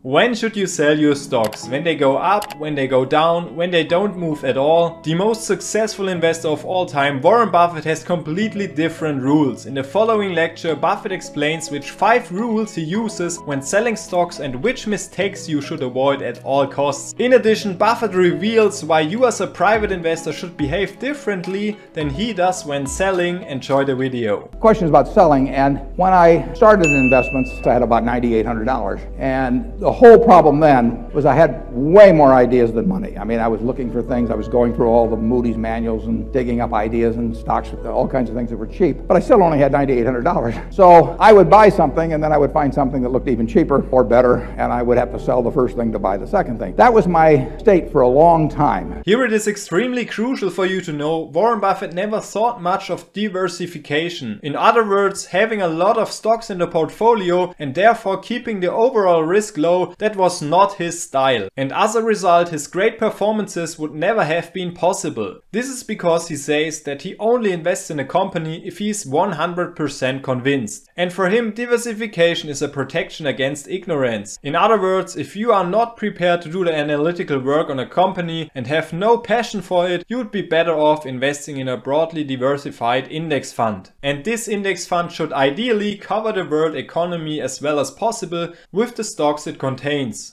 When should you sell your stocks? When they go up, when they go down, when they don't move at all? The most successful investor of all time, Warren Buffett, has completely different rules. In the following lecture, Buffett explains which 5 rules he uses when selling stocks and which mistakes you should avoid at all costs. In addition, Buffett reveals why you as a private investor should behave differently than he does when selling. Enjoy the video. Questions about selling, and when I started in investments, I had about $9,800, and the whole problem then was I had way more ideas than money. I mean, I was looking for things, I was going through all the Moody's manuals and digging up ideas and stocks, all kinds of things that were cheap, but I still only had $9,800. So I would buy something and then I would find something that looked even cheaper or better, and I would have to sell the first thing to buy the second thing. That was my state for a long time. Here it is extremely crucial for you to know, Warren Buffett never thought much of diversification. In other words, having a lot of stocks in the portfolio and therefore keeping the overall risk low, that was not his style. And as a result, his great performances would never have been possible. This is because he says that he only invests in a company if he is 100% convinced. And for him, diversification is a protection against ignorance. In other words, if you are not prepared to do the analytical work on a company and have no passion for it, you would be better off investing in a broadly diversified index fund. And this index fund should ideally cover the world economy as well as possible with the stocks it contains.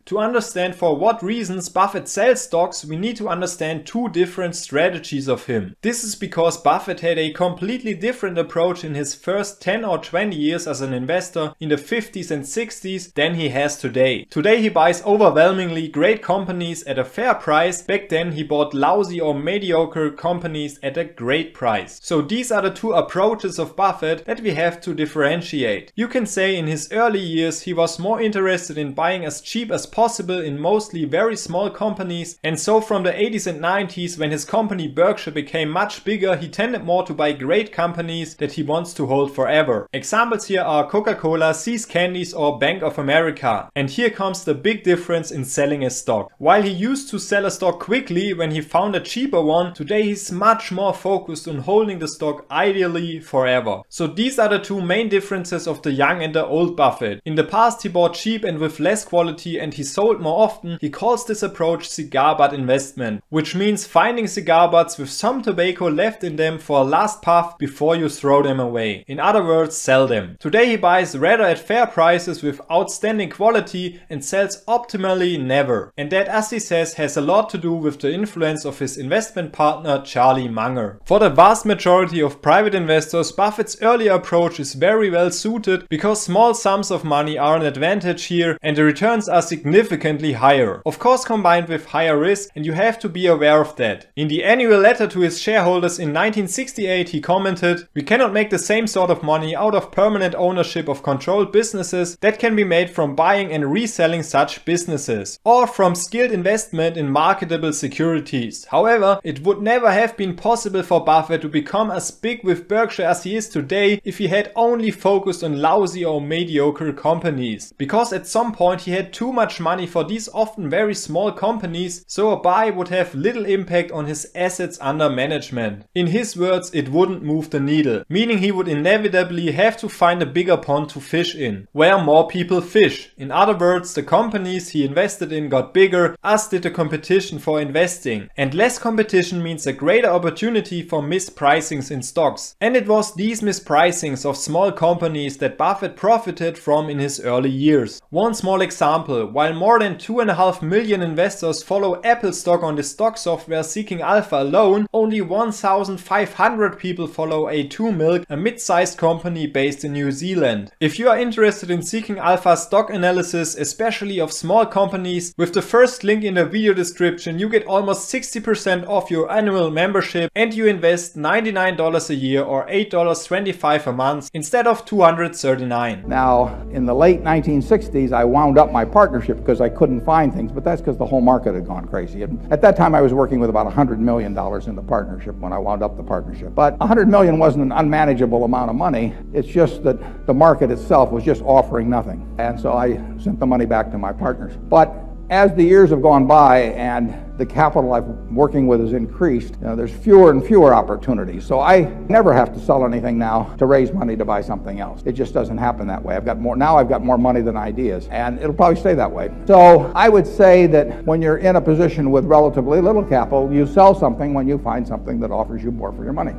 To understand for what reasons Buffett sells stocks, we need to understand 2 different strategies of him. This is because Buffett had a completely different approach in his first 10 or 20 years as an investor in the 50s and 60s than he has today. Today he buys overwhelmingly great companies at a fair price. Back then he bought lousy or mediocre companies at a great price. So these are the 2 approaches of Buffett that we have to differentiate. You can say in his early years he was more interested in buying as cheap as possible in mostly very small companies, and so from the 80s and 90s, when his company Berkshire became much bigger, he tended more to buy great companies that he wants to hold forever. Examples here are Coca-Cola, See's Candies or Bank of America. And here comes the big difference in selling a stock. While he used to sell a stock quickly when he found a cheaper one, today he's much more focused on holding the stock ideally forever. So these are the 2 main differences of the young and the old Buffett. In the past he bought cheap and with less quality, and he sold more often. He calls this approach cigar butt investment, which means finding cigar butts with some tobacco left in them for a last puff before you throw them away. In other words, sell them. Today he buys rather at fair prices with outstanding quality and sells optimally never. And that, as he says, has a lot to do with the influence of his investment partner Charlie Munger. For the vast majority of private investors, Buffett's earlier approach is very well suited because small sums of money are an advantage here and the returns are significantly higher. Of course combined with higher risk, and you have to be aware of that. In the annual letter to his shareholders in 1968 he commented, "We cannot make the same sort of money out of permanent ownership of controlled businesses that can be made from buying and reselling such businesses, or from skilled investment in marketable securities." However, it would never have been possible for Buffett to become as big with Berkshire as he is today if he had only focused on lousy or mediocre companies. Because at some point he had too much money for these often very small companies, so a buy would have little impact on his assets under management. In his words, it wouldn't move the needle, meaning he would inevitably have to find a bigger pond to fish in, where more people fish. In other words, the companies he invested in got bigger, as did the competition for investing. And less competition means a greater opportunity for mispricings in stocks. And it was these mispricings of small companies that Buffett profited from in his early years. One small example, while more than 2.5 million investors follow Apple stock on the stock software Seeking Alpha alone, only 1,500 people follow A2 Milk, a mid-sized company based in New Zealand. If you are interested in Seeking Alpha stock analysis, especially of small companies, with the first link in the video description you get almost 60% off your annual membership and you invest $99 a year or $8.25 a month instead of $239. Now, in the late 1960s, I wound up my partnership because I couldn't find things, but that's because the whole market had gone crazy. And at that time, I was working with about $100 million in the partnership when I wound up the partnership. But $100 million wasn't an unmanageable amount of money. It's just that the market itself was just offering nothing. And so I sent the money back to my partners. But as the years have gone by and the capital I'm working with is increased, there's fewer and fewer opportunities. So I never have to sell anything now to raise money to buy something else. It just doesn't happen that way. I've got more money than ideas, and it'll probably stay that way. So I would say that when you're in a position with relatively little capital, you sell something when you find something that offers you more for your money,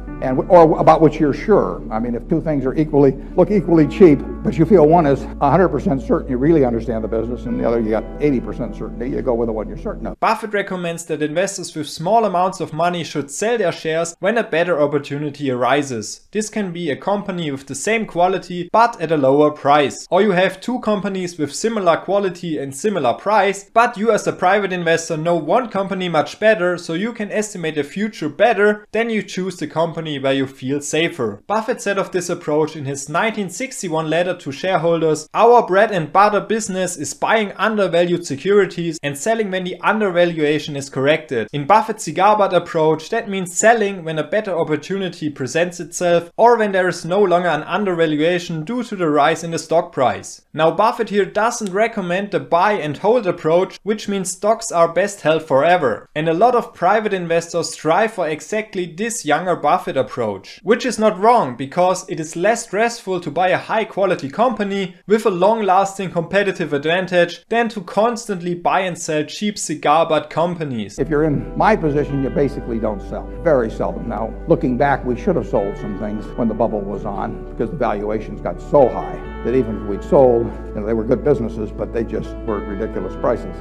or about which you're sure. I mean, if two things are look equally cheap, but you feel one is 100% certain you really understand the business, and the other you got 80% certainty, you go with the one you're certain of. Buffett recommends that investors with small amounts of money should sell their shares when a better opportunity arises. This can be a company with the same quality but at a lower price. Or you have two companies with similar quality and similar price, but you as a private investor know one company much better, so you can estimate the future better, then you choose the company where you feel safer. Buffett said of this approach in his 1961 letter to shareholders, "Our bread and butter business is buying undervalued securities and selling when the undervaluation is corrected." In Buffett's cigar butt approach, that means selling when a better opportunity presents itself or when there is no longer an undervaluation due to the rise in the stock price. Now Buffett here doesn't recommend the buy and hold approach, which means stocks are best held forever. And a lot of private investors strive for exactly this younger Buffett approach. Which is not wrong, because it is less stressful to buy a high quality company with a long lasting competitive advantage than to constantly buy and sell cheap cigar butt companies. If you're in my position, you basically don't sell. Very seldom. Now, looking back, we should have sold some things when the bubble was on, because the valuations got so high that even if we'd sold, they were good businesses, but they just were ridiculous prices.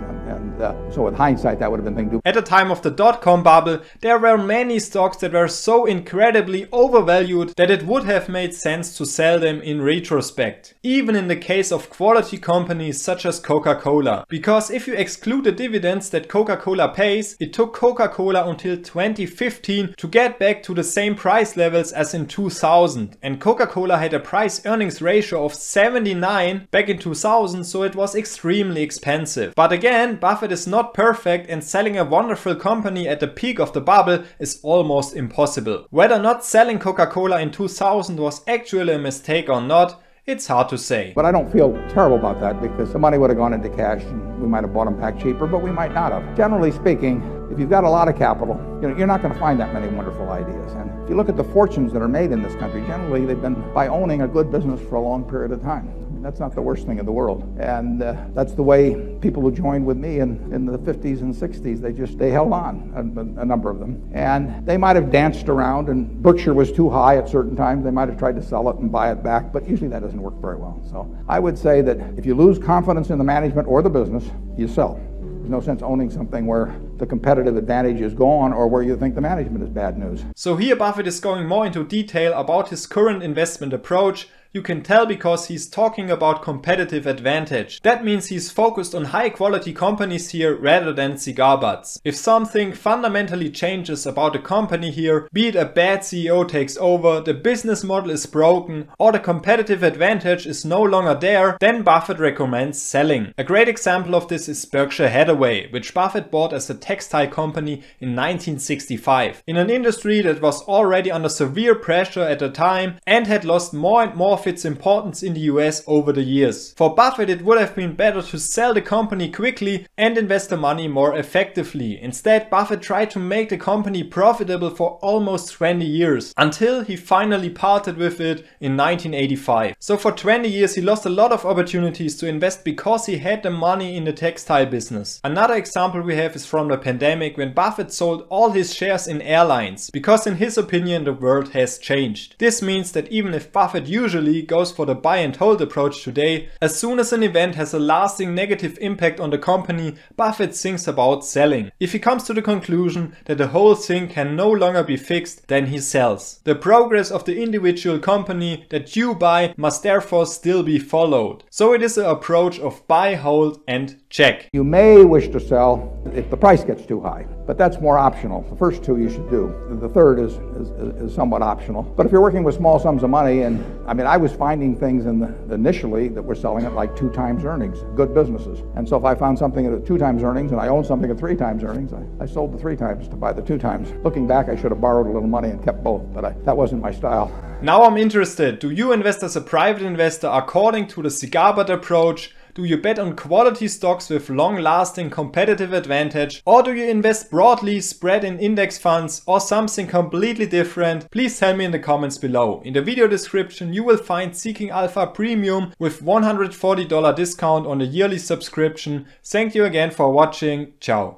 So with hindsight, that would have been the thing to do. At the time of the dot-com bubble, there were many stocks that were so incredibly overvalued that it would have made sense to sell them in retrospect. Even in the case of quality companies such as Coca-Cola. Because if you exclude the dividends that Coca-Cola pays, it took Coca-Cola until 2015 to get back to the same price levels as in 2000. And Coca-Cola had a price-earnings ratio of 79 back in 2000, so it was extremely expensive. But again, Buffett is not perfect, and selling a wonderful company at the peak of the bubble is almost impossible. Whether not selling Coca-Cola in 2000 was actually a mistake or not, it's hard to say. But I don't feel terrible about that, because the money would have gone into cash and we might have bought them back cheaper, but we might not have. Generally speaking, if you've got a lot of capital, you're not going to find that many wonderful ideas. And if you look at the fortunes that are made in this country, generally they've been by owning a good business for a long period of time. That's not the worst thing in the world. And that's the way people who joined with me in the 50s and 60s, they held on, a number of them. And they might have danced around, and Berkshire was too high at certain times. They might have tried to sell it and buy it back, but usually that doesn't work very well. So I would say that if you lose confidence in the management or the business, you sell. There's no sense owning something where the competitive advantage is gone or where you think the management is bad news. So here Buffett is going more into detail about his current investment approach. You can tell because he's talking about competitive advantage. That means he's focused on high quality companies here rather than cigar butts. If something fundamentally changes about a company here, be it a bad CEO takes over, the business model is broken, or the competitive advantage is no longer there, then Buffett recommends selling. A great example of this is Berkshire Hathaway, which Buffett bought as a textile company in 1965. In an industry that was already under severe pressure at the time and had lost more and more of its importance in the US over the years. For Buffett, it would have been better to sell the company quickly and invest the money more effectively. Instead, Buffett tried to make the company profitable for almost 20 years, until he finally parted with it in 1985. So for 20 years he lost a lot of opportunities to invest because he had the money in the textile business. Another example we have is from the pandemic, when Buffett sold all his shares in airlines, because in his opinion the world has changed. This means that even if Buffett usually goes for the buy and hold approach today, as soon as an event has a lasting negative impact on the company, Buffett thinks about selling. If he comes to the conclusion that the whole thing can no longer be fixed, then he sells. The progress of the individual company that you buy must therefore still be followed. So it is an approach of buy, hold and check. You may wish to sell if the price gets too high, but that's more optional. The first two you should do. The third is somewhat optional. But if you're working with small sums of money, and I mean, I was finding things initially that were selling at like 2 times earnings, good businesses. And so if I found something at 2 times earnings and I owned something at 3 times earnings, I sold the 3 times to buy the 2 times. Looking back, I should have borrowed a little money and kept both, but that wasn't my style. Now I'm interested, do you invest as a private investor according to the cigar butt approach? Do you bet on quality stocks with long-lasting competitive advantage, or do you invest broadly spread in index funds or something completely different? Please tell me in the comments below. In the video description you will find Seeking Alpha Premium with $140 discount on a yearly subscription. Thank you again for watching. Ciao.